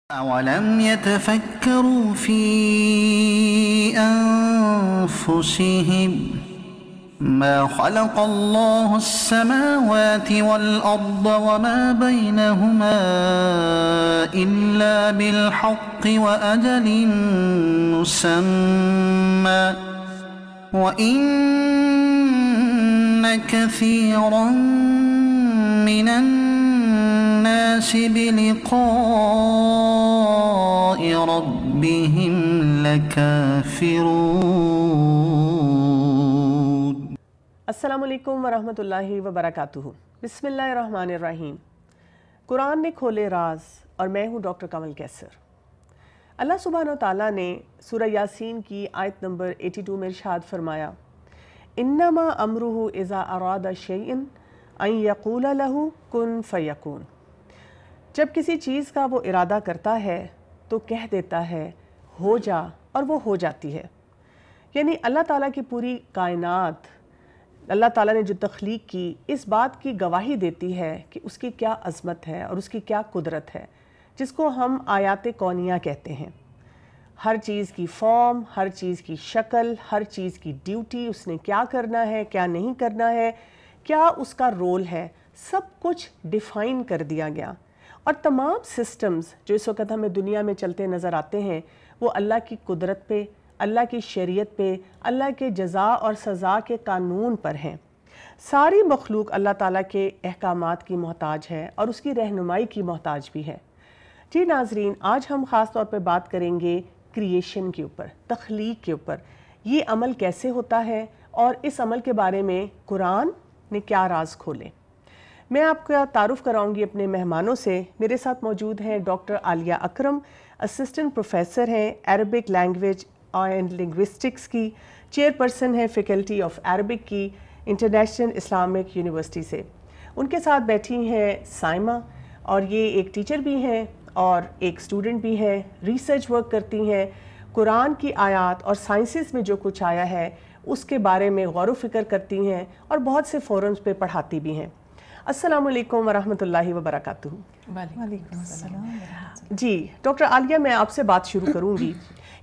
أَوَلَمْ يَتَفَكَّرُوا فِي أَنفُسِهِمْ مَا خَلَقَ اللَّهُ السَّمَاوَاتِ وَالْأَرْضَ وَمَا بَيْنَهُمَا إِلَّا بِالْحَقِّ وَأَجَلٍ مُّسَمًّى وَإِنَّ كَثِيرًا مِّنَ النَّاسِ بِلِقَاءِ رَبِّهِمْ لَكَافِرُونَ۔ السلام علیکم ورحمۃ اللہ وبرکاتہ۔ بسم اللہ الرحمن الرحیم۔ قرآن نے کھولے راز اور میں ہوں ڈاکٹر کمل کیسر۔ اللہ سبحانہ وتعالیٰ نے سورہ یاسین کی آیت نمبر 82 میں ارشاد فرمایا، انما امرہ اذا اراد شیئا ان یقول لہ کن فیکون۔ جب کسی چیز کا وہ ارادہ کرتا ہے تو کہہ دیتا ہے ہو جا، اور وہ ہو جاتی ہے۔ یعنی اللہ تعالیٰ کی پوری کائنات، اللہ تعالیٰ نے جو تخلیق کی، اس بات کی گواہی دیتی ہے کہ اس کی کیا عظمت ہے اور اس کی کیا قدرت ہے، جس کو ہم آیات کونیہ کہتے ہیں۔ ہر چیز کی فارم، ہر چیز کی شکل، ہر چیز کی ڈیوٹی، اس نے کیا کرنا ہے، کیا نہیں کرنا ہے، کیا اس کا رول ہے، سب کچھ ڈیفائن کر دیا گیا۔ اور تمام سسٹمز جو اس وقت ہمیں دنیا میں چلتے نظر آتے ہیں، وہ اللہ کی قدرت پہ، اللہ کی شریعت پہ، اللہ کے جزا اور سزا کے قانون پر ہیں۔ ساری مخلوق اللہ تعالیٰ کے احکامات کی محتاج ہے اور اس کی رہنمائی کی محتاج بھی ہے۔ جی ناظرین، آج ہم خاص طور پہ بات کریں گے کریشن کے اوپر، تخلیق کے اوپر۔ یہ عمل کیسے ہوتا ہے اور اس عمل کے بارے میں قرآن نے کیا راز کھولے۔ میں آپ کا تعارف کراؤں گی اپنے مہمانوں سے۔ میرے ساتھ موجود ہیں ڈاکٹر عالیہ اکرم، اسسٹنٹ پروفیسر ہیں عربک لینگویج اینڈ لنگوسٹکس کی، چیئرپرسن ہیں فیکلٹی آف عربک کی انٹرنیشنل اسلامک یونیورسٹی سے۔ ان کے ساتھ بیٹھی ہیں سائمہ، اور یہ ایک ٹیچر بھی ہیں اور ایک اسٹوڈنٹ بھی ہیں، ریسرچ ورک کرتی ہیں، قرآن کی آیات اور سائنسز میں جو کچھ آیا ہے اس کے بارے میں غور و فکر کرتی ہیں اور بہت سے فورمز پہ پڑھاتی بھی ہیں۔ السلام علیکم ورحمۃ اللہ وبرکاتہ۔ وعلیکم السلام۔ جی ڈاکٹر عالیہ، میں آپ سے بات شروع کروں گی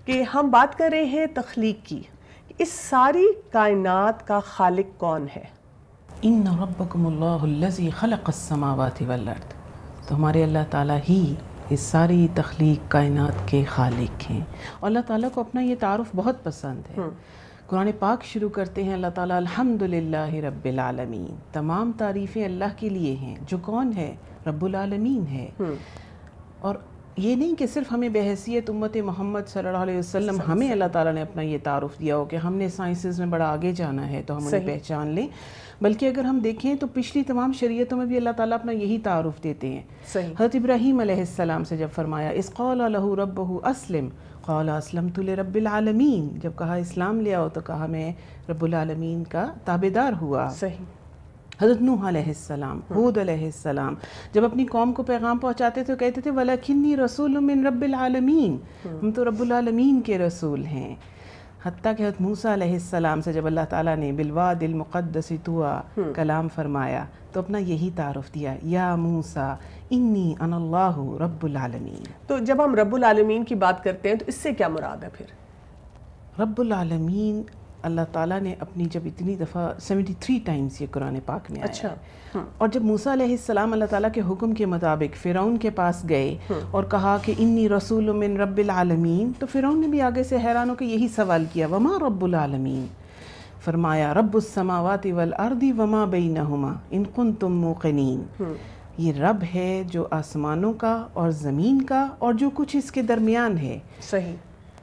کہ ہم بات کر رہے ہیں تخلیق کی۔ اس ساری کائنات کا خالق کون ہے؟ ان ربکم اللہ الذی خلق السماوات والارض۔ تو ہمارے اللہ تعالیٰ ہی اس ساری تخلیق کائنات کے خالق ہیں، اور اللہ تعالیٰ کو اپنا یہ تعارف بہت پسند ہے۔ قرآن پاک شروع کرتے ہیں اللہ تعالیٰ الحمدللہ رب العالمین، تمام تعریفیں اللہ کے لیے ہیں جو کون ہے؟ رب العالمین ہے۔ اور یہ نہیں کہ صرف ہمیں بحیثیت امت محمد صلی اللہ علیہ وسلم ہمیں اللہ تعالیٰ نے اپنا یہ تعارف دیا ہو کہ ہم نے سائنسز میں بڑا آگے جانا ہے تو ہم انہیں پہچان لیں، بلکہ اگر ہم دیکھیں تو پچھلی تمام شریعتوں میں بھی اللہ تعالیٰ اپنا یہی تعارف دیتے ہیں۔ حضرت ابراہیم علیہ السلام سے جب فرمایا اذ قال لہ ربہ اسلم قال اسلمت لرب العالمین، جب کہا اسلام لے آؤ تو کہا میں رب العالمین کا تابعدار ہوا۔ حضرت نوح علیہ السلام، ہود علیہ السلام جب اپنی قوم کو پیغام پہنچاتے تھے کہتے تھے وَلَكِنِّي رَسُولٌ مِّن رَبِّ الْعَالَمِينَ، ہم تو رب العالمین کے رسول ہیں۔ حتیٰ کہ حضرت موسیٰ علیہ السلام سے جب اللہ تعالیٰ نے بالواد المقدس طویٰ کلام فرمایا تو اپنا یہی تعارف دیا، یا موسیٰ انی انا اللہ رب العالمین۔ تو جب ہم رب العالمین کی بات کرتے ہیں تو اس سے کیا مراد ہے پھر؟ رب العالمین اللہ تعالیٰ نے اپنی جب اتنی دفعہ 73 ٹائمز یہ قرآن پاک میں آیا ہے، اور جب موسیٰ علیہ السلام اللہ تعالیٰ کے حکم کے مطابق فرعون کے پاس گئے اور کہا کہ انی رسول من رب العالمین، تو فرعون نے بھی آگے سے حیران ہو کے یہی سوال کیا وما رب العالمین؟ فرمایا رب السماوات والارض وما بینہما ان کنتم موقنین، یہ رب ہے جو آسمانوں کا اور زمین کا اور جو کچھ اس کے درمیان ہے۔ صحیح۔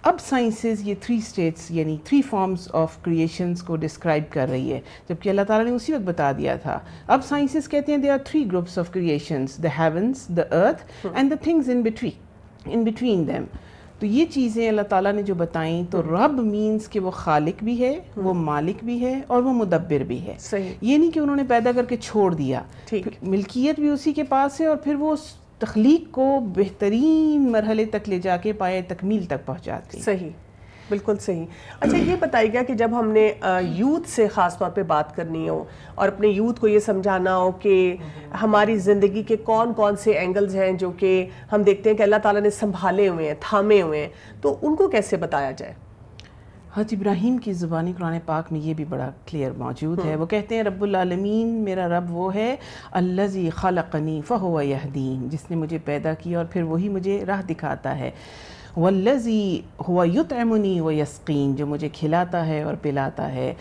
اب سائنسز یہ 3 اسٹیٹس یعنی 3 فارمز آف کریشنز کو ڈسکرائب کر رہی ہے، جبکہ اللہ تعالیٰ نے اسی وقت بتا دیا تھا۔ اب سائنسز کہتے ہیں there are 3 groups of creations, the heavens, the earth and the things in between them۔ تو یہ چیزیں اللہ تعالیٰ نے جو بتائیں تو رب مینز کہ وہ خالق بھی ہے، وہ مالک بھی ہے اور وہ مدبر بھی ہے۔ یہ نہیں کہ انہوں نے پیدا کر کے چھوڑ دیا، ملکیت بھی اسی کے پاس ہے اور پھر وہ تخلیق کو بہترین مرحلے تک لے جا کے پائے تکمیل تک پہنچاتے ہیں۔ صحیح۔ بالکل صحیح. اچھا یہ بتائیے گا کہ جب ہم نے یوتھ سے خاص طور پہ بات کرنی ہو اور اپنے یوتھ کو یہ سمجھانا ہو کہ ہماری زندگی کے کون کون سے اینگلز ہیں جو کہ ہم دیکھتے ہیں کہ اللہ تعالیٰ نے سنبھالے ہوئے ہیں، تھامے ہوئے ہیں، تو ان کو کیسے بتایا جائے؟ حضرت ابراہیم کی زبانی قرآن پاک میں یہ بھی بڑا کلیئر موجود ہے. وہ کہتے ہیں رب العالمین، میرا رب وہ ہے الذی خلقنی فہو یہدین، جس نے مجھے پیدا کیا اور پھر وہی مجھے راہ دکھاتا ہے. والذی ہوا یطعمنی ویسقین، جو مجھے کھلاتا ہے اور پلاتا ہے.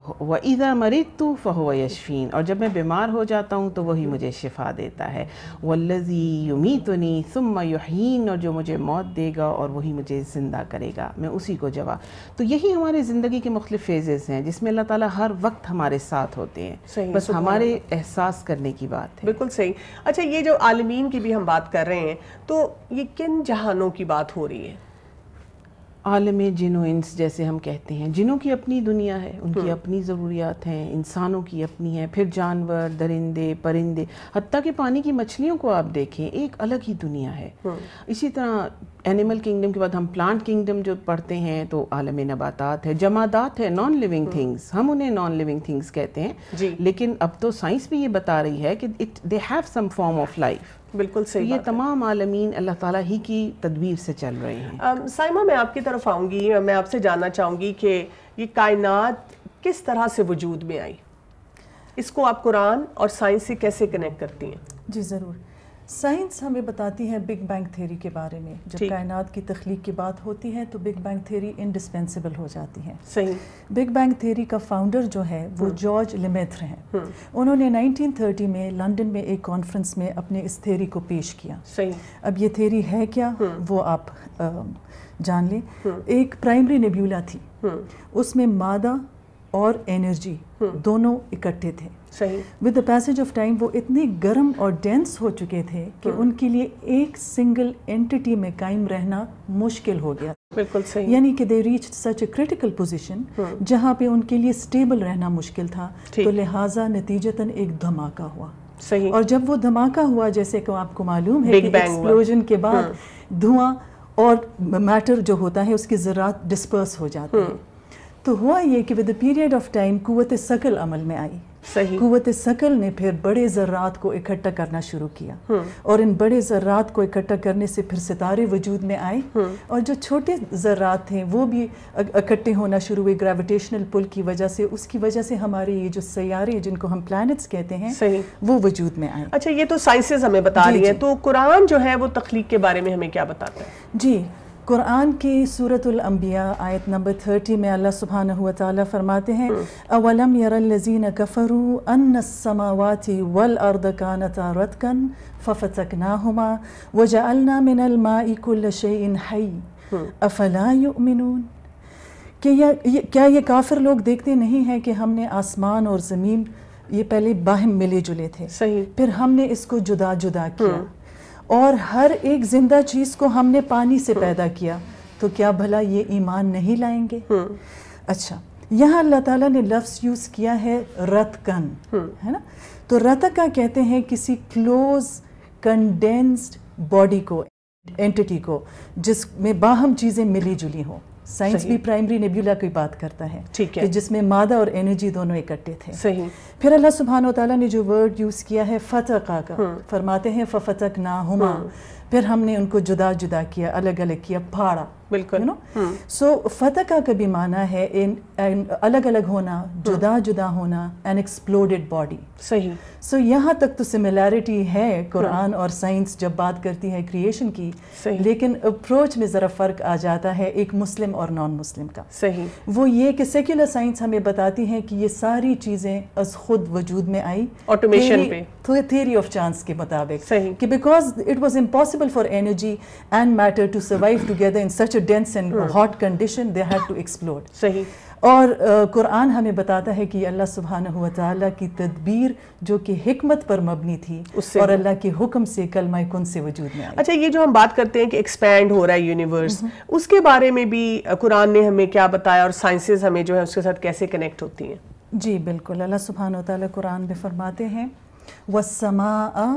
وَإِذَا مَرِضْتُ فَهُوَ يَشْفِينِ، اور جب میں بیمار ہو جاتا ہوں تو وہی مجھے شفا دیتا ہے. وَالَّذِي يُمِيتُنِي ثُمَّ يُحْيِينِ، اور جو مجھے موت دے گا اور وہی مجھے زندہ کرے گا، میں اسی کو جواب. تو یہی ہمارے زندگی کے مختلف فیزز ہیں جس میں اللہ تعالیٰ ہر وقت ہمارے ساتھ ہوتے ہیں، بس ہمارے احساس کرنے کی بات ہے. بالکل صحیح. اچھا یہ جو عالمین کی بھی ہم بات کر رہے ہیں تو یہ کن جہانوں کی بات ہو رہی ہے؟ عالم جن و انس جیسے ہم کہتے ہیں. جنوں کی اپنی دنیا ہے، ان کی اپنی ضروریات ہیں، انسانوں کی اپنی ہیں، پھر جانور، درندے، پرندے، حتیٰ کہ پانی کی مچھلیوں کو آپ دیکھیں ایک الگ ہی دنیا ہے. اسی طرح اینیمل کنگڈم کے بعد ہم پلانٹ کنگڈم جو پڑھتے ہیں تو عالم نباتات ہے، جمادات ہے، نان لیونگ تھنگز، ہم انہیں نان لیونگ تھنگز کہتے ہیں. لیکن اب تو سائنس بھی یہ بتا رہی ہے کہ they have some form of life. بالکل صحیح. یہ تمام عالمین اللہ تعالیٰ ہی کی تدبیر سے چل رہے ہیں. سائمہ میں آپ کی طرف آؤں گی، میں آپ سے جاننا چاہوں گی کہ یہ کائنات کس طرح سے وجود میں آئی، اس کو آپ قرآن اور سائنس سے کیسے کنیکٹ کرتی ہیں؟ جی ضرور. سائنس ہمیں بتاتی ہے بگ بینگ تھیوری کے بارے میں. جب کائنات کی تخلیق کی بات ہوتی ہے تو بگ بینگ تھیوری انڈسپینسیبل ہو جاتی ہے. صحیح. بگ بینگ تھیوری کا فاؤنڈر جو ہے وہ جارج لیمیتر ہیں. انہوں نے 1930 میں لنڈن میں ایک کانفرنس میں اپنے اس تھیوری کو پیش کیا. صحیح. اب یہ تھیوری ہے کیا وہ آپ جان لیں. ایک پرائمری نیبیولا تھی، اس میں مادہ اور انرجی دونوں اکٹھے تھے. صحیح. With the passage of time وہ اتنے گرم اور ڈینس ہو چکے تھے کہ ان کے لیے ایک سنگل انٹیٹی میں قائم رہنا مشکل ہو گیا. بالکل صحیح. یعنی کہ they reach such a critical position جہاں پہ ان کے لیے اسٹیبل رہنا مشکل تھا. تو لہٰذا نتیجتاً ایک دھماکہ ہوا. صحیح. اور جب وہ دھماکہ ہوا، جیسے کہ آپ کو معلوم ہے کہ ایکسپلوژن کے بعد دھواں اور میٹر جو ہوتا ہے اس کی ذرات ڈسپرس ہو جاتے ہیں. تو ہوا یہ کہ with the period of time قوت ثقل عمل میں آئی. صحیح. قوت ثقل نے پھر بڑے ذرات کو اکٹھا کرنا شروع کیا، اور ان بڑے ذرات کو اکٹھا کرنے سے پھر ستارے وجود میں آئے، اور جو چھوٹے ذرات تھے وہ بھی اکٹھے ہونا شروع ہوئے گریویٹیشنل پل کی وجہ سے. اس کی وجہ سے ہمارے یہ جو سیارے جن کو ہم پلانٹس کہتے ہیں وہ وجود میں آئے. اچھا یہ تو سائنسز ہمیں بتا رہی ہیں، تو قرآن جو ہے وہ تخلیق کے بارے میں ہمیں کیا بتاتا ہے؟ جی قرآن کی سورۃ الانبیاء آیت نمبر 30 میں اللہ سبحانہ وتعالیٰ فرماتے ہیں اولم یر الذین کفروا ان السماوات والارض کانتا رتقا ففتقناہما وجعلنا من الماء کل شیء حی افلا یؤمنون. کہ کیا یہ کافر لوگ دیکھتے نہیں ہیں کہ ہم نے آسمان اور زمین یہ پہلے باہم ملے جلے تھے، صحیح، پھر ہم نے اس کو جدا جدا کیا اور ہر ایک زندہ چیز کو ہم نے پانی سے پیدا کیا، تو کیا بھلا یہ ایمان نہیں لائیں گے؟ اچھا یہاں اللہ تعالیٰ نے لفظ یوز کیا ہے رتقن، ہے نا. تو رتقا کہتے ہیں کسی کلوز کنڈینسڈ باڈی کو، اینٹیٹی کو، جس میں باہم چیزیں ملی جلی ہوں. سائنس بھی پرائمری نیبیولا کی بات کرتا ہے کہ جس میں مادہ اور انرجی دونوں اکٹھے تھے. صحیح. پھر اللہ سبحانہ وتعالیٰ نے جو ورڈ یوز کیا ہے فتقا کا، فرماتے ہیں ففتقناہما، پھر ہم نے ان کو جدا جدا کیا، الگ الگ کیا، پھاڑا. بالکل. سو فتقا کا بھی معنی ہے الگ الگ ہونا، جدا جدا ہونا، این ایکسپلوڈیڈ باڈی. صحیح. سو یہاں تک تو سملیرٹی ہے قرآن اور سائنس جب بات کرتی ہے کریشن کی، لیکن اپروچ میں ذرا فرق آ جاتا ہے ایک مسلم اور نان مسلم کا. صحیح. وہ یہ کہ سیکولر سائنس ہمیں بتاتی ہے کہ یہ ساری چیزیں از خود وجود میں آئی آٹومیشن پہ، تھیوری آف چانس کے مطابق. صحیح. کہ because it was impossible for energy and matter to survive together in such a dense and hot condition, they had to explode. صحیح. اور قرآن ہمیں بتاتا ہے کہ اللہ سبحانہ وتعالیٰ کی تدبیر جو کہ حکمت پر مبنی تھی اور اللہ کے حکم سے کلمہ کن سے وجود میں آئی. اچھا یہ جو ہم بات کرتے ہیں کہ ایکسپینڈ ہو رہا ہے یونیورس، اس کے بارے میں بھی قرآن نے ہمیں کیا بتایا اور سائنسز ہمیں جو ہے اس کے ساتھ کیسے کنیکٹ ہوتی ہیں؟ جی بالکل. اللہ سبحانہ وتعالیٰ قرآن میں فرماتے ہیں وَالسَّمَاءَ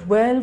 12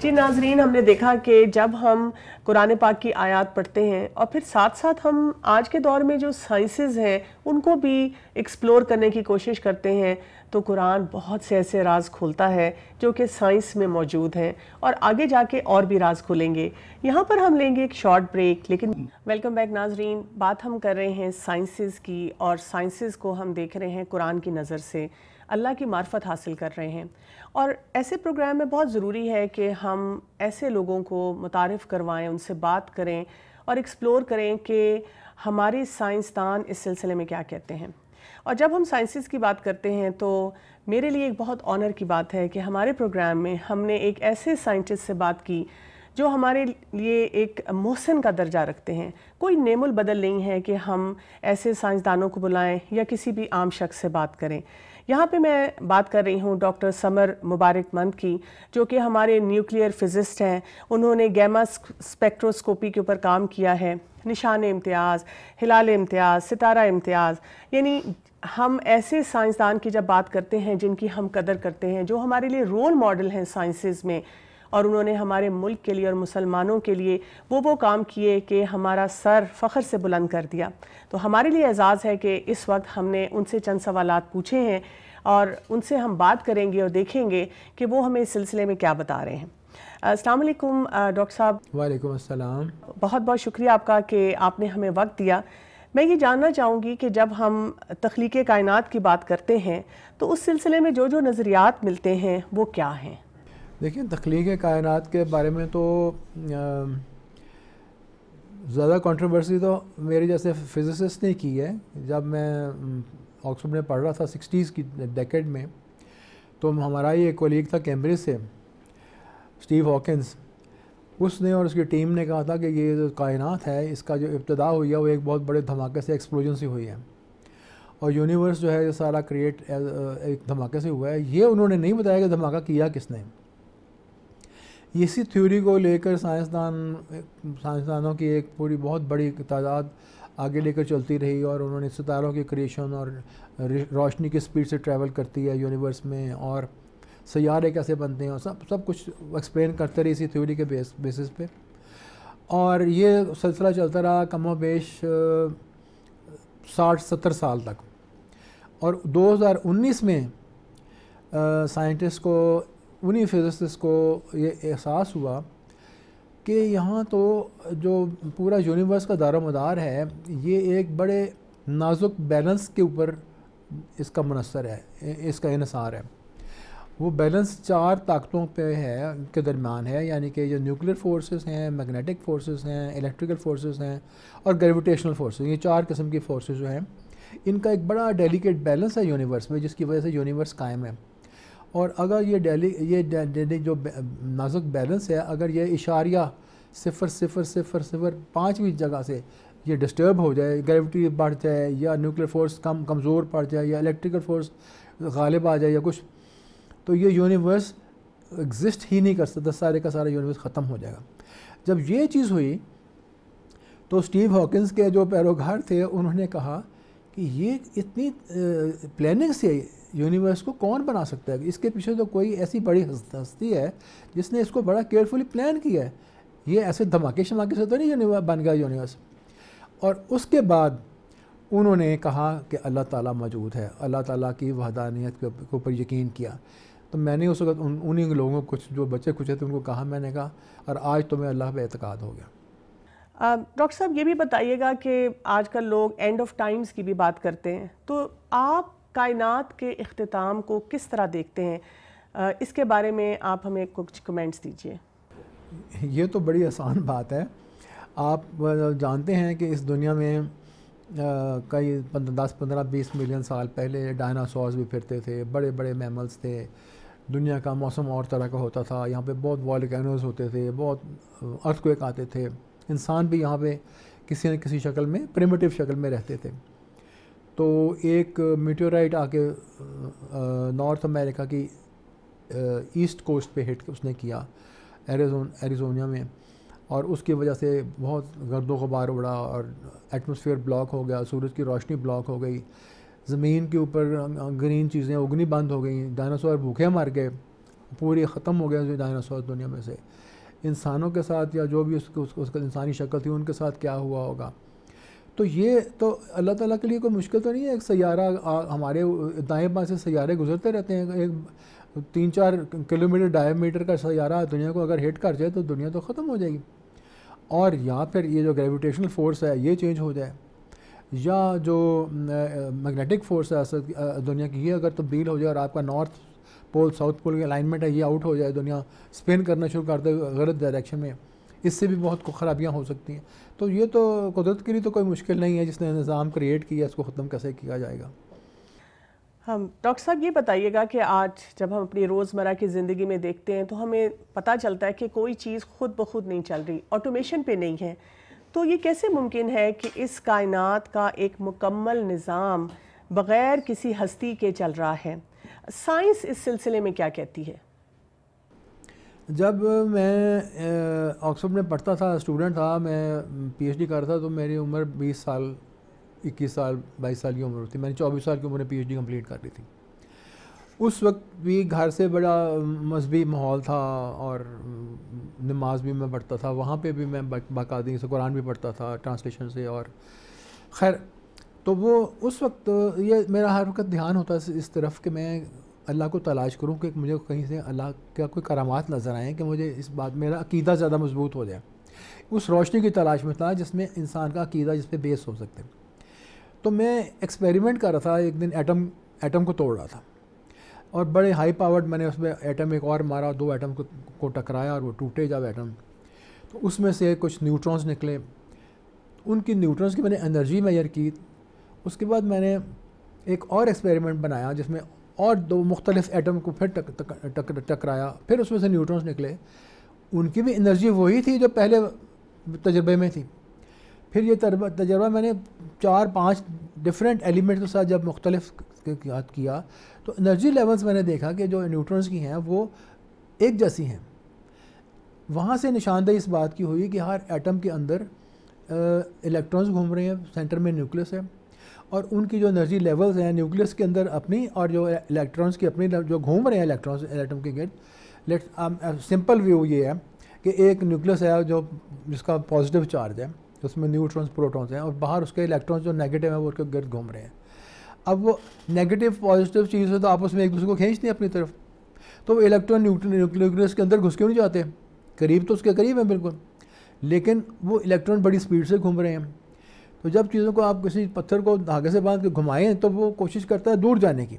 جی ناظرین، ہم نے دیکھا کہ جب ہم قرآن پاک کی آیات پڑھتے ہیں اور پھر ساتھ ساتھ ہم آج کے دور میں جو سائنسز ہیں ان کو بھی ایکسپلور کرنے کی کوشش کرتے ہیں تو قرآن بہت سے ایسے راز کھولتا ہے جو کہ سائنس میں موجود ہیں اور آگے جا کے اور بھی راز کھولیں گے. یہاں پر ہم لیں گے ایک شارٹ بریک. لیکن ویلکم بیک ناظرین. بات ہم کر رہے ہیں سائنسز کی اور سائنسز کو ہم دیکھ رہے ہیں قرآن کی نظر سے، اللہ کی معرفت حاصل کر رہے ہیں. اور ایسے پروگرام میں بہت ضروری ہے کہ ہم ایسے لوگوں کو متعارف کروائیں، ان سے بات کریں اور ایکسپلور کریں کہ ہمارے سائنسدان اس سلسلے میں کیا کہتے ہیں. اور جب ہم سائنسز کی بات کرتے ہیں تو میرے لیے ایک بہت آنر کی بات ہے کہ ہمارے پروگرام میں ہم نے ایک ایسے سائنٹسٹ سے بات کی جو ہمارے لیے ایک محسن کا درجہ رکھتے ہیں. کوئی نعم البدل نہیں ہے کہ ہم ایسے سائنسدانوں کو بلائیں یا کسی بھی عام شخص سے بات کریں. یہاں پہ میں بات کر رہی ہوں ڈاکٹر سمر مبارک مند کی، جو کہ ہمارے نیوکلیئر فزسٹ ہیں. انہوں نے گیما اسپیکٹروسکوپی کے اوپر کام کیا ہے. نشان امتیاز، ہلال امتیاز، ستارہ امتیاز، یعنی ہم ایسے سائنسدان کی جب بات کرتے ہیں جن کی ہم قدر کرتے ہیں، جو ہمارے لیے رول ماڈل ہیں سائنسز میں، اور انہوں نے ہمارے ملک کے لیے اور مسلمانوں کے لیے وہ کام کیے کہ ہمارا سر فخر سے بلند کر دیا. تو ہمارے لیے اعزاز ہے کہ اس وقت ہم نے ان سے چند سوالات پوچھے ہیں اور ان سے ہم بات کریں گے اور دیکھیں گے کہ وہ ہمیں اس سلسلے میں کیا بتا رہے ہیں. السلام علیکم ڈاکٹر صاحب. وعلیکم السلام. بہت بہت شکریہ آپ کا کہ آپ نے ہمیں وقت دیا. میں یہ جاننا چاہوں گی کہ جب ہم تخلیق کائنات کی بات کرتے ہیں تو اس سلسلے میں جو نظریات ملتے ہیں وہ کیا ہیں؟ دیکھیں، تخلیق کائنات کے بارے میں تو زیادہ کنٹروورسی تو میرے جیسے فزسسٹ نے کی ہے. جب میں آکسفورڈ میں پڑھ رہا تھا 60s کی ڈیکیڈ میں، تو ہمارا ہی ایک کولیگ تھا کیمبرج سے، اسٹیو ہاکنز. اس نے اور اس کی ٹیم نے کہا تھا کہ یہ جو کائنات ہے اس کا جو ابتدا ہوئی ہے وہ ایک بہت بڑے دھماکے سے، ایکسپلوژن سے ہوئی ہے، اور یونیورس جو ہے یہ سارا کریٹ ایک دھماکے سے ہوا ہے. یہ انہوں نے نہیں بتایا کہ دھماکہ کیا کس نے. اسی تھیوری کو لے کر سائنسدانوں کی ایک پوری بہت بڑی تعداد آگے لے کر چلتی رہی، اور انہوں نے ستاروں کی کریشن اور روشنی کی سپیڈ سے ٹریول کرتی ہے یونیورس میں، اور سیارے کیسے بنتے ہیں، اور سب کچھ ایکسپلین کرتے رہے اسی تھیوری کے بیسس پہ. اور یہ سلسلہ چلتا رہا کم و بیش 60-70 سال تک. اور 2019 میں سائنٹسٹ کو، انہی فزسسٹ کو یہ احساس ہوا کہ یہاں تو جو پورا یونیورس کا دار و مدار ہے یہ ایک بڑے نازک بیلنس کے اوپر اس کا منحصر ہے، اس کا انحصار ہے. وہ بیلنس 4 طاقتوں پہ ہے، کے درمیان ہے، یعنی کہ جو نیوکلیئر فورسز ہیں، میگنیٹک فورسز ہیں، الیکٹریکل فورسز ہیں اور گریویٹیشنل فورسز. یہ 4 قسم کی فورسز جو ہیں ان کا ایک بڑا ڈیلیکیٹ بیلنس ہے یونیورس میں، جس کی وجہ سے یونیورس قائم ہے. اور اگر یہ جو نازک بیلنس ہے، اگر یہ اشاریہ 0.00005ویں جگہ سے یہ ڈسٹرب ہو جائے، گریوٹی بڑھ جائے یا نیوکلیئر فورس کمزور پڑ جائے یا الیکٹریکل فورس غالب آ جائے یا کچھ، تو یہ یونیورس ایگزسٹ ہی نہیں کر سکتا، سارے کا سارا یونیورس ختم ہو جائے گا. جب یہ چیز ہوئی تو اسٹیو ہاکنز کے جو پیروکار تھے انہوں نے کہا کہ یہ اتنی پلاننگ سے یونیورس کو کون بنا سکتا ہے؟ اس کے پیچھے تو کوئی ایسی بڑی ہستی ہے جس نے اس کو بڑا کیئرفلی پلان کیا ہے. یہ ایسے دھماکے شماکے سے تو نہیں بن گیا یونیورس. اور اس کے بعد انہوں نے کہا کہ اللہ تعالیٰ موجود ہے، اللہ تعالیٰ کی وحدانیت کے اوپر یقین کیا. تو میں نے اس وقت انہیں لوگوں کو جو بچے کچھ تھے ان کو کہا، میں نے کہا اور آج تو میں اللہ پہ اعتقاد ہو گیا. ڈاکٹر صاحب یہ بھی بتائیے گا کہ آج کل لوگ اینڈ آف ٹائمز کی بھی بات کرتے ہیں، تو آپ کائنات کے اختتام کو کس طرح دیکھتے ہیں؟ اس کے بارے میں آپ ہمیں کچھ کمنٹس دیجئے. یہ تو بڑی آسان بات ہے. آپ جانتے ہیں کہ اس دنیا میں کئی 10-15-20 ملین سال پہلے ڈائناسورز بھی پھرتے تھے، بڑے بڑے میملز تھے. دنیا کا موسم اور طرح کا ہوتا تھا، یہاں پہ بہت والکینوز ہوتے تھے، بہت ارتھکویک آتے تھے. انسان بھی یہاں پہ کسی نہ کسی شکل میں پریمیٹیو شکل میں رہتے تھے. تو ایک میٹیورائٹ آ کے نارتھ امریکہ کی ایسٹ کوسٹ پہ ہٹ اس نے کیا ایریزونیا میں، اور اس کی وجہ سے بہت گرد و غبار اڑا اور ایٹماسفیئر بلاک ہو گیا، سورج کی روشنی بلاک ہو گئی، زمین کے اوپر گرین چیزیں اگنی بند ہو گئیں، ڈائناسور بھوکے مر گئے. پوری ختم ہو گیا ڈائناسور دنیا میں سے. انسانوں کے ساتھ یا جو بھی اس کا انسانی شکل تھی ان کے ساتھ کیا ہوا ہوگا. تو یہ تو اللہ تعالیٰ کے لیے کوئی مشکل تو نہیں ہے. ایک سیارہ ہمارے دائیں بائیں سے سیارے گزرتے رہتے ہیں. ایک 3-4 کلومیٹر ڈائی میٹر کا سیارہ دنیا کو اگر ہٹ کر جائے تو دنیا تو ختم ہو جائے گی. اور یا پھر یہ جو گریویٹیشنل فورس ہے یہ چینج ہو جائے, یا جو میگنیٹک فورس ہے دنیا کی یہ اگر تبدیل ہو جائے اور آپ کا نارتھ پول ساؤتھ پول کی الائنمنٹ ہے یہ آؤٹ ہو جائے, دنیا اسپن کرنا شروع کر دے غلط ڈائریکشن میں, اس سے بھی بہت خرابیاں ہو سکتی ہیں. تو یہ تو قدرت کے لیے تو کوئی مشکل نہیں ہے, جس نے نظام کریٹ کیا اس کو ختم کیسے کیا جائے گا. ہم ڈاکٹر صاحب یہ بتائیے گا کہ آج جب ہم اپنی روزمرہ کی زندگی میں دیکھتے ہیں تو ہمیں پتہ چلتا ہے کہ کوئی چیز خود بخود نہیں چل رہی, آٹومیشن پہ نہیں ہے. تو یہ کیسے ممکن ہے کہ اس کائنات کا ایک مکمل نظام بغیر کسی ہستی کے چل رہا ہے؟ سائنس اس سلسلے میں کیا کہتی ہے؟ جب میں آکسفورڈ میں پڑھتا تھا, اسٹوڈنٹ تھا, میں پی ایچ ڈی کر رہا تھا, تو میری عمر 20 سال 21 سال 22 سال کی عمر تھی. میں نے 24 سال کی عمر میں پی ایچ ڈی کمپلیٹ کر لی تھی. اس وقت بھی گھر سے بڑا مذہبی ماحول تھا اور نماز بھی میں پڑھتا تھا. وہاں پہ بھی میں باقاعدگی سے قرآن بھی پڑھتا تھا ٹرانسلیشن سے. اور خیر تو وہ اس وقت یہ میرا ہر وقت دھیان ہوتا ہے اس طرف کہ میں اللہ کو تلاش کروں کہ مجھے کہیں سے اللہ کا کوئی کرامات نظر آئیں کہ مجھے اس بات میرا عقیدہ زیادہ مضبوط ہو جائے. اس روشنی کی تلاش میں تھا جس میں انسان کا عقیدہ جس پہ بیس ہو سکتے. تو میں ایکسپیریمنٹ کر رہا تھا. ایک دن ایٹم کو توڑ رہا تھا اور بڑے ہائی پاورڈ میں نے اس میں ایٹم ایک اور مارا, 2 ایٹم کو ٹکرایا اور وہ ٹوٹے جب ایٹم, تو اس میں سے کچھ نیوٹرونز نکلے. ان کی نیوٹرونز کی میں نے انرجی میئر کی. اس کے بعد میں نے ایک اور ایکسپیریمنٹ بنایا جس میں اور 2 مختلف ایٹم کو پھر ٹکرایا, پھر اس میں سے نیوٹرونز نکلے. ان کی بھی انرجی وہی تھی جو پہلے تجربے میں تھی. پھر یہ تجربہ میں نے 4-5 ڈفرینٹ ایلیمنٹ کے ساتھ جب مختلف کیا تو انرجی لیولز میں نے دیکھا کہ جو نیوٹرونز کی ہیں وہ ایک جیسی ہیں. وہاں سے نشاندہی اس بات کی ہوئی کہ ہر ایٹم کے اندر الیکٹرونز گھوم رہے ہیں, سینٹر میں نیوکلس ہے, اور ان کی جو انرجی لیولز ہیں نیوکلس کے اندر اپنی, اور جو الیکٹرونز کی اپنی جو گھوم رہے ہیں الیکٹرونز ایٹم کے گرد. سمپل ویو یہ ہے کہ ایک نیوکلس ہے جس کا پازیٹیو چارج ہے, اس میں نیوٹرونز پروٹونز ہیں, اور باہر اس کے الیکٹرونز جو نیگیٹو ہیں وہ اس کے گرد گھوم رہے ہیں. اب وہ نیگیٹو پازیٹیو چیز ہے تو آپس میں ایک دوسرے کو کھینچتے ہیں اپنی طرف. تو وہ الیکٹرون نیوکلس کے اندر گھس کیوں نہیں جاتے؟ قریب تو اس کے قریب ہیں بالکل, لیکن وہ الیکٹرون بڑی سپیڈ سے گھوم رہے ہیں. تو جب چیزوں کو آپ کسی پتھر کو دھاگے سے باندھ کے گھمائیں تو وہ کوشش کرتا ہے دور جانے کی.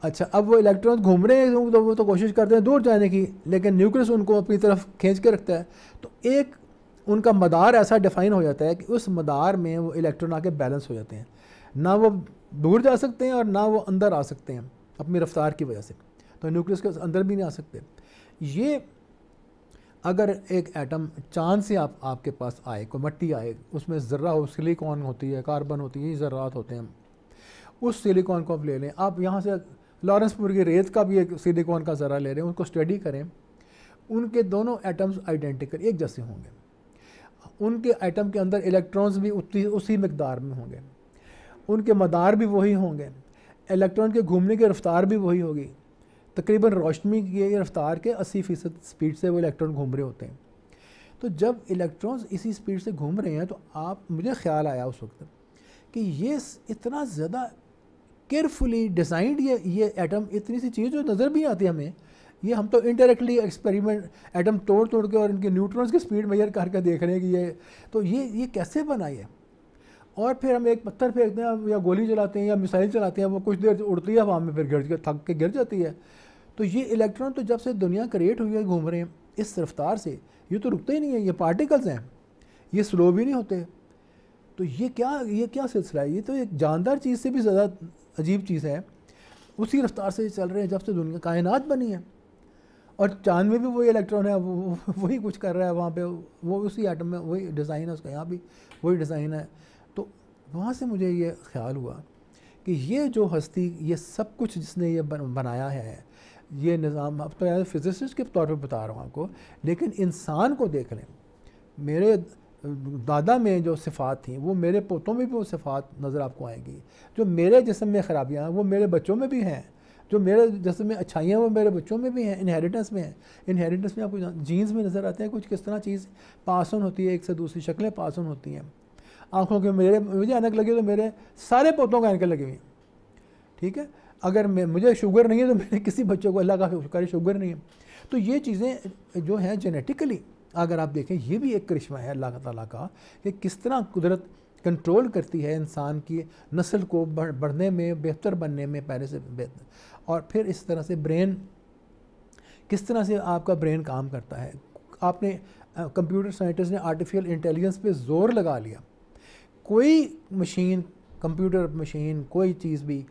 اچھا, اب وہ الیکٹرون گھوم رہے ہیں تو وہ تو کوشش کرتے ہیں دور جانے کی, لیکن نیوکلس ان کو اپنی طرف کھینچ کے رکھتا ہے. تو ایک ان کا مدار ایسا ڈیفائن ہو جاتا ہے کہ اس مدار میں وہ الیکٹرون آ کے بیلنس ہو جاتے ہیں, نہ وہ دور جا سکتے ہیں اور نہ وہ اندر آ سکتے ہیں اپنی رفتار کی وجہ سے. تو نیوکلس کے اندر بھی نہیں آ سکتے. یہ اگر ایک ایٹم چاند سے آپ کے پاس آئے, کوئی مٹی آئے, اس میں ذرہ ہو, سلیکون ہوتی ہے, کاربن ہوتی ہے, یہ ذرات ہوتے ہیں. اس سلیکون کو آپ لے لیں, آپ یہاں سے لارنس پور کی ریت کا بھی ایک سلیکون کا ذرہ لے لیں, ان کو اسٹڈی کریں. ان کے دونوں ایٹمز آئیڈینٹیکل ایک جیسے ہوں گے. ان کے ایٹم کے اندر الیکٹرونز بھی اسی مقدار میں ہوں گے, ان کے مدار بھی وہی ہوں گے, الیکٹرون کے گھومنے کی رفتار بھی وہی ہوگی. تقریباً روشنی کی رفتار کے 80% سپیڈ سے وہ الیکٹرون گھوم رہے ہوتے ہیں. تو جب الیکٹرونز اسی سپیڈ سے گھوم رہے ہیں تو مجھے خیال آیا اس وقت کہ یہ اتنا زیادہ کیئرفلی ڈیزائنڈ یہ ایٹم, اتنی سی چیز جو نظر بھی آتی ہے ہمیں, یہ ہم تو انڈائریکٹلی ایکسپیریمنٹ ایٹم توڑ کے اور ان کے نیوٹرونز کی سپیڈ میئر کر کے دیکھ رہے ہیں کہ یہ کیسے بنائی ہے. اور پھر ہم ایک پتھر پھینکتے ہیں یا گولی چلاتے ہیں یا میسائل چلاتے ہیں, وہ کچھ دیر اڑتی ہے ہوا میں, پھر تھک کے گر جاتی ہے. تو یہ الیکٹرون تو جب سے دنیا کریٹ ہوئی ہے گھوم رہے ہیں اس رفتار سے, یہ تو رکتے ہی نہیں ہیں, یہ پارٹیکلز ہیں, یہ سلو بھی نہیں ہوتے. تو یہ کیا سلسلہ ہے؟ یہ تو ایک جاندار چیز سے بھی زیادہ عجیب چیز ہے. اسی رفتار سے چل رہے ہیں جب سے دنیا کائنات بنی ہے. اور چاند میں بھی وہی الیکٹرون ہے, وہی کچھ کر رہا ہے وہاں پہ, وہ اسی ایٹم میں وہی ڈیزائن ہے اس کا, یہاں بھی وہی ڈیزائن ہے. تو وہاں سے مجھے یہ خیال ہوا کہ یہ جو ہستی, یہ سب کچھ جس نے یہ بنایا ہے, یہ نظام, اب تو فزسسٹ کے طور پہ بتا رہا ہوں آپ کو, لیکن انسان کو دیکھ لیں. میرے دادا میں جو صفات تھیں وہ میرے پوتوں میں بھی وہ صفات نظر آپ کو آئیں گی. جو میرے جسم میں خرابیاں ہیں وہ میرے بچوں میں بھی ہیں, جو میرے جیسے میں اچھائیاں وہ میرے بچوں میں بھی ہیں، انہیریٹنس میں ہیں. انہیریٹنس میں آپ کو جینز میں نظر آتے ہیں کچھ کس طرح چیز پاس آن ہوتی ہے، ایک سے دوسری شکلیں پاس آن ہوتی ہیں. آنکھوں کے مجھے اینک لگی تو میرے سارے پوتوں کو اینکیں لگی ہوئی ہیں. ٹھیک ہے، اگر مجھے شوگر نہیں ہے تو میرے کسی بچوں کو اللہ کا شکر ہے شوگر نہیں ہے. تو یہ چیزیں جو ہیں جینیٹیکلی اگر آپ دیکھیں یہ بھی ایک کرشمہ ہے اللہ تعالیٰ کا کہ کس طرح قدرت کنٹرول کرتی ہے انسان کی نسل کو بڑھنے میں، بہتر بننے میں پہلے سے بہتر. اور پھر اس طرح سے برین، کس طرح سے آپ کا برین کام کرتا ہے. آپ نے کمپیوٹر سائنٹسٹ نے آرٹیفیشل انٹیلیجنس پہ زور لگا لیا. کوئی مشین، کمپیوٹر مشین، کوئی چیز بھی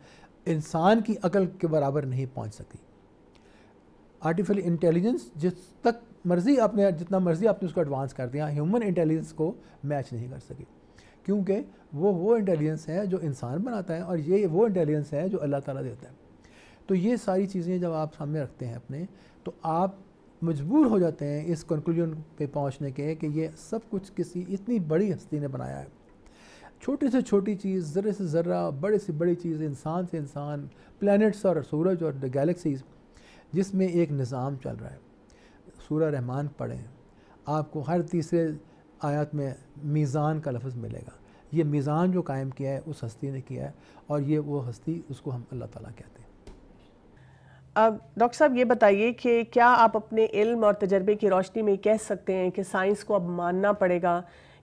انسان کی عقل کے برابر نہیں پہنچ سکتی. آرٹیفیشل انٹیلیجنس جس تک مرضی آپ نے جتنا مرضی آپ نے اس کو ایڈوانس کر دیا، ہیومن انٹیلیجنس کو میچ نہیں کر سکی، کیونکہ وہ انٹیلیجنس ہے جو انسان بناتا ہے اور یہ وہ انٹیلیجنس ہے جو اللہ تعالیٰ دیتا ہے. تو یہ ساری چیزیں جب آپ سامنے رکھتے ہیں اپنے، تو آپ مجبور ہو جاتے ہیں اس کنکلوژن پہ پہنچنے کے کہ یہ سب کچھ کسی اتنی بڑی ہستی نے بنایا ہے. چھوٹی سے چھوٹی چیز، ذرے سے ذرہ، بڑے سے بڑی چیز، انسان سے انسان، پلینٹس اور سورج اور گیلیکسیز، جس میں ایک نظام چل رہا ہے. سورہ رحمان پڑھیں، آپ کو ہر تیسرے آیات میں میزان کا لفظ ملے گا. یہ میزان جو قائم کیا ہے اس ہستی نے کیا ہے، اور یہ وہ ہستی اس کو ہم اللہ تعالیٰ کہتے ہیں. اب ڈاکٹر صاحب یہ بتائیے کہ کیا آپ اپنے علم اور تجربے کی روشنی میں کہہ سکتے ہیں کہ سائنس کو اب ماننا پڑے گا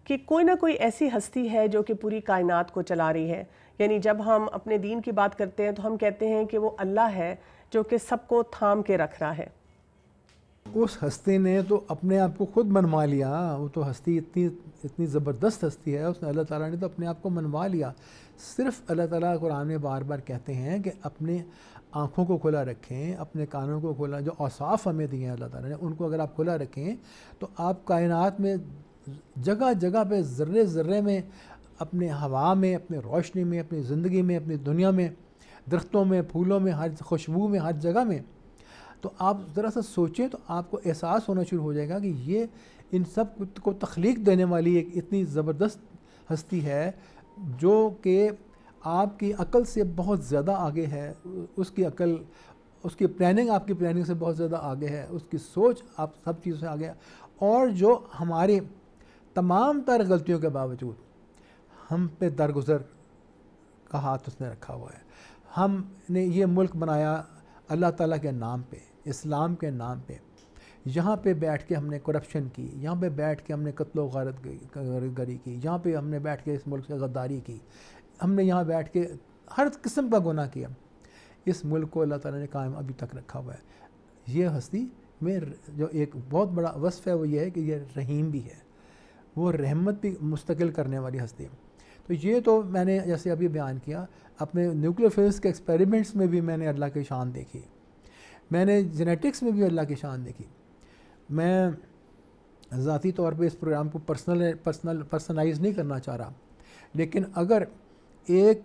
کہ کوئی نہ کوئی ایسی ہستی ہے جو کہ پوری کائنات کو چلا رہی ہے؟ یعنی جب ہم اپنے دین کی بات کرتے ہیں تو ہم کہتے ہیں کہ وہ اللہ ہے جو کہ سب کو تھام کے رکھ رہا ہے. اس ہستی نے تو اپنے آپ کو خود منوا لیا. وہ تو ہستی اتنی زبردست ہستی ہے، اس نے اللہ تعالیٰ نے تو اپنے آپ کو منوا لیا. صرف اللہ تعالیٰ قرآن میں بار بار کہتے ہیں کہ اپنے آنکھوں کو کھلا رکھیں، اپنے کانوں کو کھلا، جو اوصاف ہمیں دیے ہیں اللہ تعالیٰ نے ان کو اگر آپ کھلا رکھیں تو آپ کائنات میں جگہ جگہ پہ ذرے ذرے میں، اپنے ہوا میں، اپنے روشنی میں، اپنی زندگی میں، اپنی دنیا میں، درختوں میں، پھولوں میں، ہر خوشبو میں، ہر جگہ میں، تو آپ ذرا سا سوچیں تو آپ کو احساس ہونا شروع ہو جائے گا کہ یہ ان سب کو تخلیق دینے والی ایک اتنی زبردست ہستی ہے جو کہ آپ کی عقل سے بہت زیادہ آگے ہے. اس کی عقل، اس کی پلاننگ آپ کی پلاننگ سے بہت زیادہ آگے ہے، اس کی سوچ آپ سب چیزوں سے آگے ہے. اور جو ہماری تمام تر غلطیوں کے باوجود ہم پہ درگزر کا ہاتھ اس نے رکھا ہوا ہے. ہم نے یہ ملک بنایا اللہ تعالیٰ کے نام پہ، اسلام کے نام پہ. یہاں پہ بیٹھ کے ہم نے کرپشن کی، یہاں پہ بیٹھ کے ہم نے قتل و غارت گری کی، یہاں پہ ہم نے بیٹھ کے اس ملک سے غداری کی، ہم نے یہاں بیٹھ کے ہر قسم کا گناہ کیا. اس ملک کو اللہ تعالیٰ نے قائم ابھی تک رکھا ہوا ہے. یہ ہستی میں جو ایک بہت بڑا وصف ہے وہ یہ ہے کہ یہ رحیم بھی ہے، وہ رحمت بھی مستقل کرنے والی ہستی ہے. تو یہ تو میں نے جیسے ابھی بیان کیا، اپنے نیوکلیئر فزکس کے ایکسپیریمنٹس میں بھی میں نے اللہ کی شان دیکھی، میں نے جینیٹکس میں بھی اللہ کی شان دیکھی. میں ذاتی طور پہ اس پروگرام کو پرسنلائز نہیں کرنا چاہ رہا، لیکن اگر ایک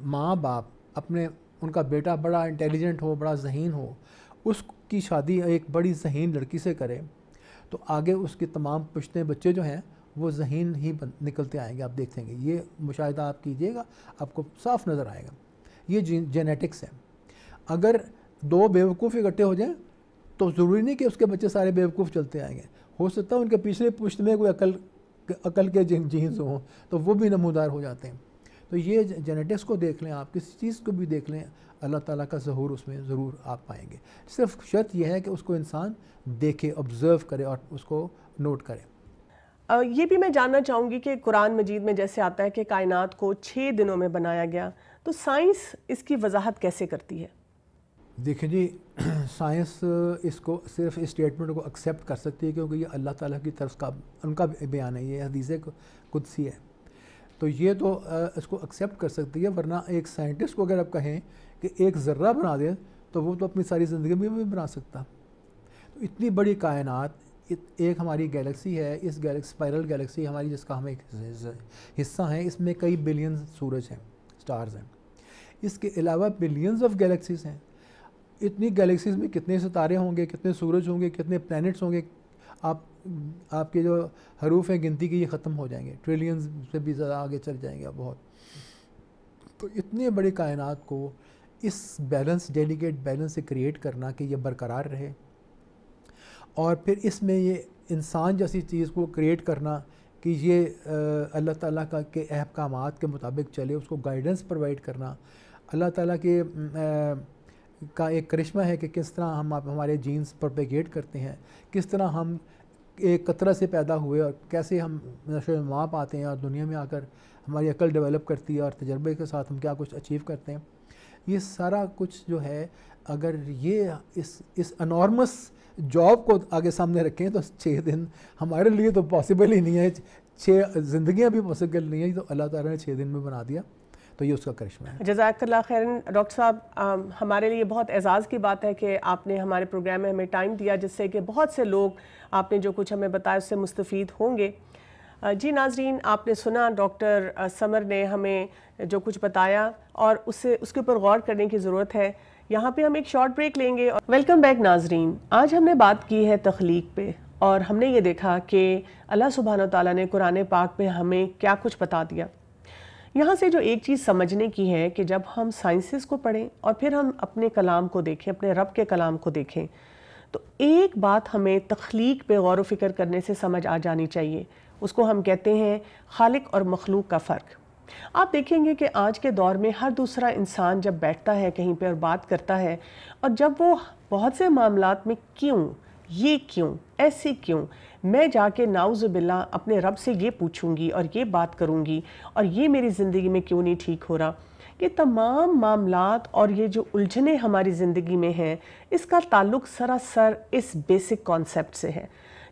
ماں باپ اپنے ان کا بیٹا بڑا انٹیلیجنٹ ہو، بڑا ذہین ہو، اس کی شادی ایک بڑی ذہین لڑکی سے کرے تو آگے اس کے تمام پشتے بچے جو ہیں وہ ذہین ہی نکلتے آئیں گے. آپ دیکھیں گے، یہ مشاہدہ آپ کیجئے گا، آپ کو صاف نظر آئے گا. یہ جینیٹکس ہے. اگر دو بیوقوف اکٹھے ہو جائیں تو ضروری نہیں کہ اس کے بچے سارے بیوقوف چلتے آئیں گے. ہو سکتا ہے ان کے پچھلے پشت میں کوئی عقل کے جینز ہوں تو وہ بھی نمودار ہو جاتے ہیں. تو یہ جینیٹکس کو دیکھ لیں، آپ کسی چیز کو بھی دیکھ لیں، اللہ تعالیٰ کا ظہور اس میں ضرور آپ پائیں گے. صرف شرط یہ ہے کہ اس کو انسان دیکھے، آبزرو کرے اور اس کو نوٹ کرے. یہ بھی میں جاننا چاہوں گی کہ قرآن مجید میں جیسے آتا ہے کہ کائنات کو 6 دنوں میں بنایا گیا، تو سائنس اس کی وضاحت کیسے کرتی ہے؟ دیکھیں جی، سائنس اس کو صرف اسٹیٹمنٹ کو ایکسیپٹ کر سکتی ہے کیونکہ یہ اللہ تعالیٰ کی طرف کا ان کا بیان ہے، یہ حدیث قدسی ہے. تو یہ تو اس کو ایکسیپٹ کر سکتی ہے، ورنہ ایک سائنٹسٹ کو اگر آپ کہیں کہ ایک ذرہ بنا دے تو وہ تو اپنی ساری زندگی میں بھی بنا سکتا. تو اتنی بڑی کائنات، ایک ہماری گیلیکسی ہے، اس اسپائرل گیلیکسی ہماری جس کا ہم ایک حصہ ہیں، اس میں کئی بلینز سورج ہیں، سٹارز ہیں. اس کے علاوہ بلینز آف گیلیکسیز ہیں. اتنی گیلیکسیز میں کتنے ستارے ہوں گے، کتنے سورج ہوں گے، کتنے پلینٹس ہوں گے، آپ کے جو حروف ہیں گنتی کے یہ ختم ہو جائیں گے، ٹریلینز سے بھی زیادہ آگے چل جائیں گے بہت. تو اتنی بڑی کائنات کو اس بیلنس ڈیلیکیٹ بیلنس سے کریٹ کرنا کہ یہ برقرار رہے، اور پھر اس میں یہ انسان جیسی چیز کو کریٹ کرنا کہ یہ اللہ تعالیٰ کے احکامات کے مطابق چلے، اس کو گائیڈنس پرووائڈ کرنا۔ اللہ تعالیٰ کے کا ایک کرشمہ ہے کہ کس طرح ہم ہمارے جینز پروپیگیٹ کرتے ہیں، کس طرح ہم ایک قطرہ سے پیدا ہوئے اور کیسے ہم نشو و نما پاتے ہیں اور دنیا میں آ کر ہماری عقل ڈیولپ کرتی ہے اور تجربے کے ساتھ ہم کیا کچھ اچیو کرتے ہیں۔ یہ سارا کچھ جو ہے اگر یہ اس انارمس جاب کو آگے سامنے رکھیں تو 6 دن ہمارے لیے تو پاسبل ہی نہیں ہے، 6 زندگیاں بھی پاسبل نہیں ہیں، تو اللہ تعالیٰ نے 6 دن میں بنا دیا، تو یہ اس کا کرشمہ ہے۔ جزاک اللہ خیرن ڈاکٹر صاحب، ہمارے لیے بہت اعزاز کی بات ہے کہ آپ نے ہمارے پروگرام میں ہمیں ٹائم دیا، جس سے کہ بہت سے لوگ آپ نے جو کچھ ہمیں بتایا اس سے مستفید ہوں گے۔ جی ناظرین، آپ نے سنا ڈاکٹر سمر نے ہمیں جو کچھ بتایا، اور اس کے اوپر غور کرنے کی ضرورت ہے۔ یہاں پہ ہم ایک شارٹ بریک لیں گے۔ ویلکم بیک ناظرین، آج ہم نے بات کی ہے تخلیق پہ، اور ہم نے یہ دیکھا کہ اللہ سبحانہ وتعالیٰ نے قرآن پاک میں ہمیں کیا کچھ بتا دیا۔ یہاں سے جو ایک چیز سمجھنے کی ہے کہ جب ہم سائنسز کو پڑھیں اور پھر ہم اپنے کلام کو دیکھیں، اپنے رب کے کلام کو دیکھیں، تو ایک بات ہمیں تخلیق پہ غور و فکر کرنے سے سمجھ آ جانی چاہیے۔ اس کو ہم کہتے ہیں خالق اور مخلوق کا فرق۔ آپ دیکھیں گے کہ آج کے دور میں ہر دوسرا انسان جب بیٹھتا ہے کہیں پہ اور بات کرتا ہے، اور جب وہ بہت سے معاملات میں کیوں، یہ کیوں، ایسے کیوں، میں جا کے نعوذ باللہ اپنے رب سے یہ پوچھوں گی اور یہ بات کروں گی، اور یہ میری زندگی میں کیوں نہیں ٹھیک ہو رہا، یہ تمام معاملات اور یہ جو الجھنیں ہماری زندگی میں ہیں، اس کا تعلق سراسر اس بیسک کانسیپٹ سے ہے۔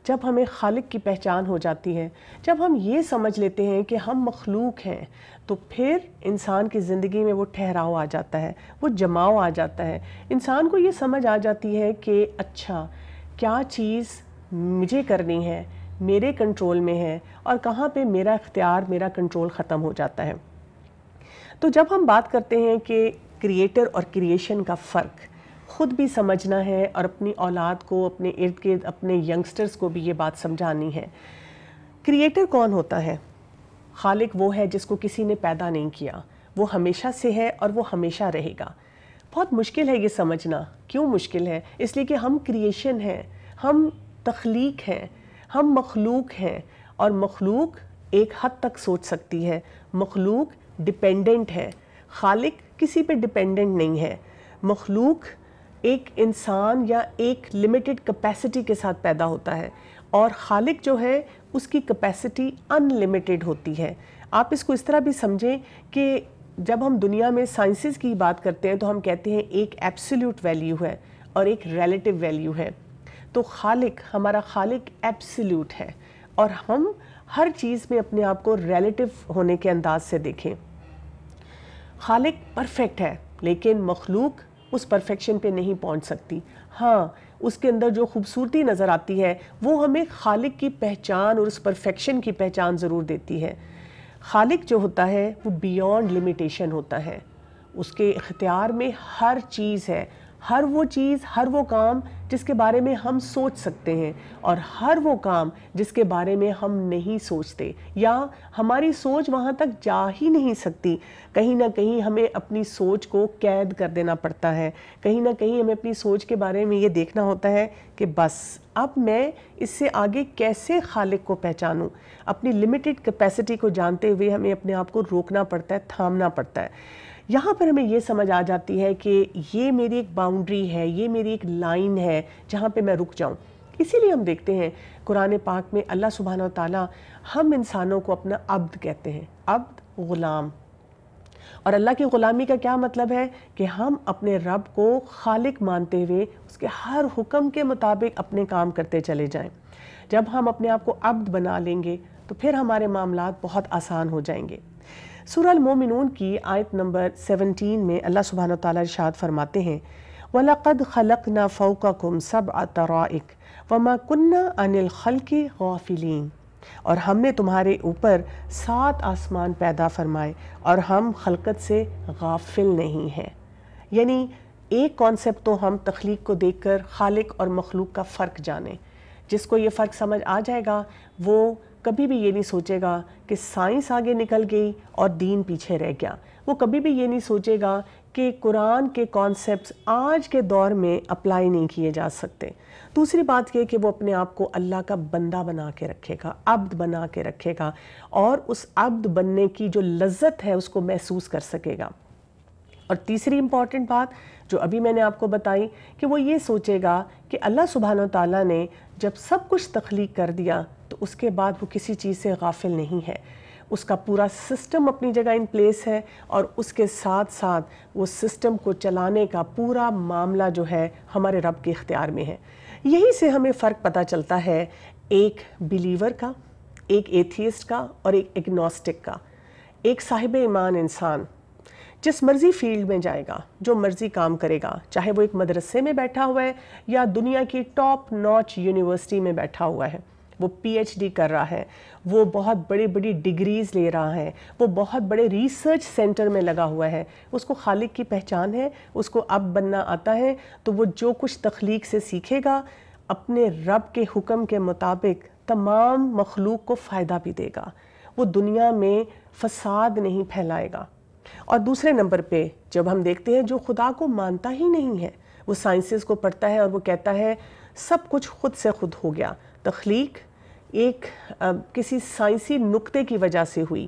جب ہمیں خالق کی پہچان ہو جاتی ہے، جب ہم یہ سمجھ لیتے ہیں کہ ہم مخلوق ہیں، تو پھر انسان کی زندگی میں وہ ٹھہراؤ آ جاتا ہے، وہ جماؤ آ جاتا ہے۔ انسان کو یہ سمجھ آ جاتی ہے کہ اچھا کیا چیز مجھے کرنی ہے، میرے کنٹرول میں ہے، اور کہاں پہ میرا اختیار، میرا کنٹرول ختم ہو جاتا ہے۔ تو جب ہم بات کرتے ہیں کہ کریٹر اور کریشن کا فرق خود بھی سمجھنا ہے، اور اپنی اولاد کو، اپنے ارد گرد اپنے ینگسٹرز کو بھی یہ بات سمجھانی ہے۔ کریٹر کون ہوتا ہے؟ خالق وہ ہے جس کو کسی نے پیدا نہیں کیا، وہ ہمیشہ سے ہے اور وہ ہمیشہ رہے گا۔ بہت مشکل ہے یہ سمجھنا۔ کیوں مشکل ہے؟ اس لیے کہ ہم کریشن ہیں، ہم تخلیق ہیں، ہم مخلوق ہیں، اور مخلوق ایک حد تک سوچ سکتی ہے، مخلوق ڈیپینڈنٹ ہے، خالق کسی پہ ڈیپینڈنٹ نہیں ہے۔ مخلوق ایک انسان یا ایک لمیٹڈ کیپیسٹی کے ساتھ پیدا ہوتا ہے، اور خالق جو ہے اس کی کیپیسٹی ان لمیٹڈ ہوتی ہے۔ آپ اس کو اس طرح بھی سمجھیں کہ جب ہم دنیا میں سائنسز کی بات کرتے ہیں تو ہم کہتے ہیں ایک ایبسلیوٹ ویلیو ہے اور ایک ریلیٹیو ویلیو ہے۔ تو خالق، ہمارا خالق ایبسلیوٹ ہے، اور ہم ہر چیز میں اپنے آپ کو ریلیٹیو ہونے کے انداز سے دیکھیں۔ خالق پرفیکٹ ہے، لیکن مخلوق اس پرفیکشن پہ نہیں پہنچ سکتی۔ ہاں، اس کے اندر جو خوبصورتی نظر آتی ہے وہ ہمیں خالق کی پہچان اور اس پرفیکشن کی پہچان ضرور دیتی ہے۔ خالق جو ہوتا ہے وہ بیونڈ لمیٹیشن ہوتا ہے، اس کے اختیار میں ہر چیز ہے، ہر وہ چیز، ہر وہ کام جس کے بارے میں ہم سوچ سکتے ہیں، اور ہر وہ کام جس کے بارے میں ہم نہیں سوچتے، یا ہماری سوچ وہاں تک جا ہی نہیں سکتی۔ کہیں نہ کہیں ہمیں اپنی سوچ کو قید کر دینا پڑتا ہے، کہیں نہ کہیں ہمیں اپنی سوچ کے بارے میں یہ دیکھنا ہوتا ہے کہ بس اب میں اس سے آگے کیسے خالق کو پہچانوں۔ اپنی لمیٹڈ کیپیسٹی کو جانتے ہوئے ہمیں اپنے آپ کو روکنا پڑتا ہے، تھامنا پڑتا ہے۔ یہاں پر ہمیں یہ سمجھ آ جاتی ہے کہ یہ میری ایک باؤنڈری ہے، یہ میری ایک لائن ہے جہاں پہ میں رک جاؤں۔ اسی لیے ہم دیکھتے ہیں قرآن پاک میں اللہ سبحانہ و تعالیٰ ہم انسانوں کو اپنا عبد کہتے ہیں، عبد، غلام۔ اور اللہ کی غلامی کا کیا مطلب ہے؟ کہ ہم اپنے رب کو خالق مانتے ہوئے اس کے ہر حکم کے مطابق اپنے کام کرتے چلے جائیں۔ جب ہم اپنے آپ کو عبد بنا لیں گے تو پھر ہمارے معاملات بہت آسان ہو جائیں گے۔ سورہ المومنون کی آیت نمبر 17 میں اللہ سبحانہ وتعالیٰ ارشاد فرماتے ہیں وَلَقَدْ خَلَقْنَا فَوْقَكُمْ سَبْعَ طَرَائِقَ وَمَا كُنَّا عَنِ الْخَلْقِ غَافِلِينَ، اور ہم نے تمہارے اوپر 7 آسمان پیدا فرمائے اور ہم خلقت سے غافل نہیں ہیں۔ یعنی ایک کانسیپٹ تو ہم تخلیق کو دیکھ کر خالق اور مخلوق کا فرق جانیں۔ جس کو یہ فرق سمجھ آ جائے گا وہ کبھی بھی یہ نہیں سوچے گا کہ سائنس آگے نکل گئی اور دین پیچھے رہ گیا۔ وہ کبھی بھی یہ نہیں سوچے گا کہ قرآن کے کانسیپٹس آج کے دور میں اپلائی نہیں کیے جا سکتے۔ دوسری بات یہ کہ وہ اپنے آپ کو اللہ کا بندہ بنا کے رکھے گا، عبد بنا کے رکھے گا، اور اس عبد بننے کی جو لذت ہے اس کو محسوس کر سکے گا۔ اور تیسری امپورٹنٹ بات جو ابھی میں نے آپ کو بتائی کہ وہ یہ سوچے گا کہ اللہ سبحانہ و تعالیٰ نے جب سب کچھ تخلیق کر دیا تو اس کے بعد وہ کسی چیز سے غافل نہیں ہے، اس کا پورا سسٹم اپنی جگہ ان پلیس ہے، اور اس کے ساتھ ساتھ وہ سسٹم کو چلانے کا پورا معاملہ جو ہے ہمارے رب کے اختیار میں ہے۔ یہی سے ہمیں فرق پتہ چلتا ہے ایک بلیور کا، ایک ایتھیسٹ کا اور ایک ایگنوسٹک کا۔ ایک صاحب ایمان انسان جس مرضی فیلڈ میں جائے گا، جو مرضی کام کرے گا، چاہے وہ ایک مدرسے میں بیٹھا ہوا ہے یا دنیا کی ٹاپ نوچ یونیورسٹی میں بیٹھا ہوا ہے، وہ پی ایچ ڈی کر رہا ہے، وہ بہت بڑی بڑی ڈگریز لے رہا ہے، وہ بہت بڑے ریسرچ سینٹر میں لگا ہوا ہے، اس کو خالق کی پہچان ہے، اس کو اب بننا آتا ہے، تو وہ جو کچھ تخلیق سے سیکھے گا اپنے رب کے حکم کے مطابق تمام مخلوق کو فائدہ بھی دے گا، وہ دنیا میں فساد نہیں پھیلائے گا۔ اور دوسرے نمبر پہ جب ہم دیکھتے ہیں جو خدا کو مانتا ہی نہیں ہے، وہ سائنسز کو پڑھتا ہے اور وہ کہتا ہے سب کچھ خود سے خود ہو گیا، تخلیق ایک کسی سائنسی نقطے کی وجہ سے ہوئی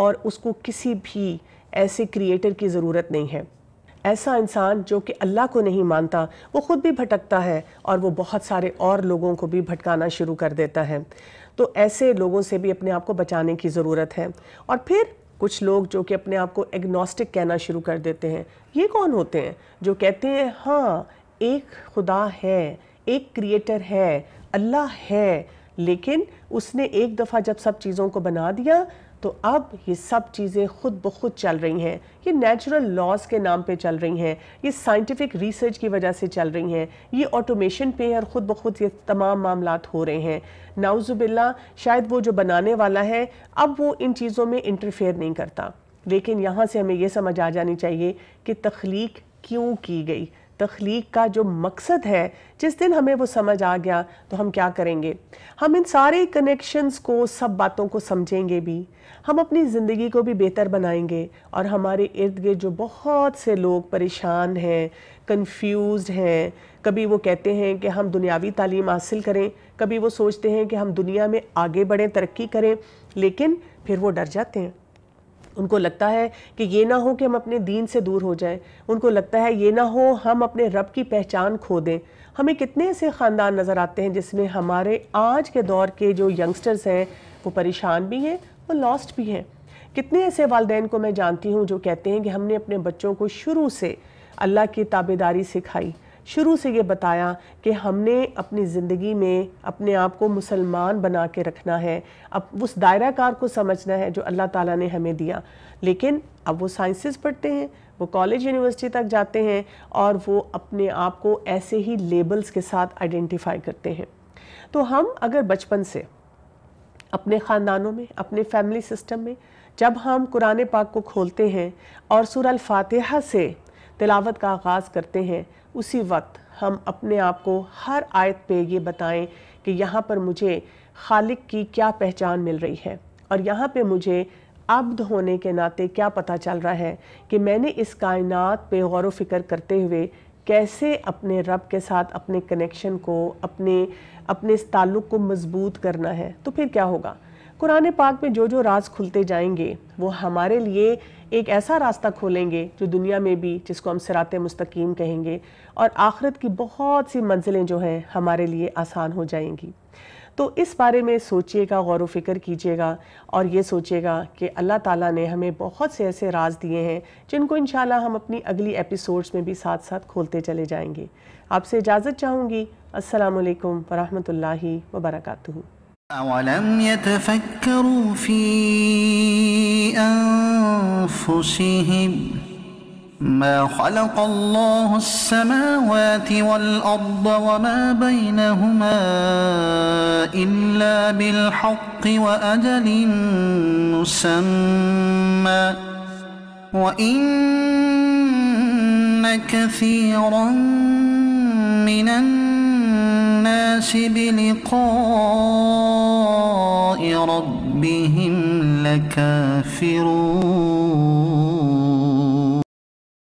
اور اس کو کسی بھی ایسے کریٹر کی ضرورت نہیں ہے۔ ایسا انسان جو کہ اللہ کو نہیں مانتا وہ خود بھی بھٹکتا ہے اور وہ بہت سارے اور لوگوں کو بھی بھٹکانا شروع کر دیتا ہے۔ تو ایسے لوگوں سے بھی اپنے آپ کو بچانے کی ضرورت ہے۔ اور پھر کچھ لوگ جو کہ اپنے آپ کو ایگنوسٹک کہنا شروع کر دیتے ہیں، یہ کون ہوتے ہیں؟ جو کہتے ہیں ہاں ایک خدا ہے، ایک کریٹر ہے، اللہ ہے، لیکن اس نے ایک دفعہ جب سب چیزوں کو بنا دیا تو اب یہ سب چیزیں خود بخود چل رہی ہیں، یہ نیچرل لاز کے نام پہ چل رہی ہیں، یہ سائنٹیفک ریسرچ کی وجہ سے چل رہی ہیں، یہ آٹومیشن پہ اور خود بخود یہ تمام معاملات ہو رہے ہیں۔ نعوذ باللہ، شاید وہ جو بنانے والا ہے اب وہ ان چیزوں میں انٹرفیئر نہیں کرتا، لیکن یہاں سے ہمیں یہ سمجھ آ جانی چاہیے کہ تخلیق کیوں کی گئی، تخلیق کا جو مقصد ہے۔ جس دن ہمیں وہ سمجھ آ گیا تو ہم کیا کریں گے؟ ہم ان سارے کنیکشنز کو، سب باتوں کو سمجھیں گے بھی، ہم اپنی زندگی کو بھی بہتر بنائیں گے، اور ہمارے ارد گرد جو بہت سے لوگ پریشان ہیں، کنفیوزڈ ہیں، کبھی وہ کہتے ہیں کہ ہم دنیاوی تعلیم حاصل کریں، کبھی وہ سوچتے ہیں کہ ہم دنیا میں آگے بڑھیں، ترقی کریں، لیکن پھر وہ ڈر جاتے ہیں۔ ان کو لگتا ہے کہ یہ نہ ہو کہ ہم اپنے دین سے دور ہو جائیں، ان کو لگتا ہے یہ نہ ہو ہم اپنے رب کی پہچان کھو دیں۔ ہمیں کتنے ایسے خاندان نظر آتے ہیں جس میں ہمارے آج کے دور کے جو ینگسٹرز ہیں وہ پریشان بھی ہیں، وہ لاسٹ بھی ہیں۔ کتنے ایسے والدین کو میں جانتی ہوں جو کہتے ہیں کہ ہم نے اپنے بچوں کو شروع سے اللہ کی تابعداری سکھائی، شروع سے یہ بتایا کہ ہم نے اپنی زندگی میں اپنے آپ کو مسلمان بنا کے رکھنا ہے، اب اس دائرہ کار کو سمجھنا ہے جو اللہ تعالیٰ نے ہمیں دیا، لیکن اب وہ سائنسز پڑھتے ہیں، وہ کالج یونیورسٹی تک جاتے ہیں اور وہ اپنے آپ کو ایسے ہی لیبلز کے ساتھ آئیڈینٹیفائی کرتے ہیں۔ تو ہم اگر بچپن سے اپنے خاندانوں میں، اپنے فیملی سسٹم میں جب ہم قرآن پاک کو کھولتے ہیں اور سورہ الفاتحہ سے تلاوت کا آغاز کرتے ہیں، اسی وقت ہم اپنے آپ کو ہر آیت پہ یہ بتائیں کہ یہاں پر مجھے خالق کی کیا پہچان مل رہی ہے، اور یہاں پہ مجھے عبد ہونے کے ناطے کیا پتہ چل رہا ہے کہ میں نے اس کائنات پہ غور و فکر کرتے ہوئے کیسے اپنے رب کے ساتھ اپنے کنیکشن کو، اپنے اس تعلق کو مضبوط کرنا ہے۔ تو پھر کیا ہوگا؟ قرآن پاک میں جو راز کھلتے جائیں گے وہ ہمارے لیے ایک ایسا راستہ کھولیں گے جو دنیا میں بھی، جس کو ہم صراط مستقیم کہیں گے، اور آخرت کی بہت سی منزلیں جو ہیں ہمارے لیے آسان ہو جائیں گی۔ تو اس بارے میں سوچئے گا، غور و فکر کیجئے گا، اور یہ سوچئے گا کہ اللہ تعالیٰ نے ہمیں بہت سے ایسے راز دیے ہیں جن کو انشاءاللہ ہم اپنی اگلی ایپیسوڈز میں بھی ساتھ ساتھ کھولتے چلے جائیں گے۔ آپ سے اجازت چاہوں گی۔ السلام علیکم ورحمۃ اللہ وبرکاتہ۔ أَوَلَمْ يَتَفَكَّرُوا فِي أَنفُسِهِمْ مَا خَلَقَ اللَّهُ السَّمَاوَاتِ وَالْأَرْضَ وَمَا بَيْنَهُمَا إِلَّا بِالْحَقِّ وَأَجَلٍ مُّسَمًّى وَإِنَّ كَثِيرًا مِّنَ النَّاسِ بِلِقَاءِ رَبِّهِمْ لَكَافِرُونَ۔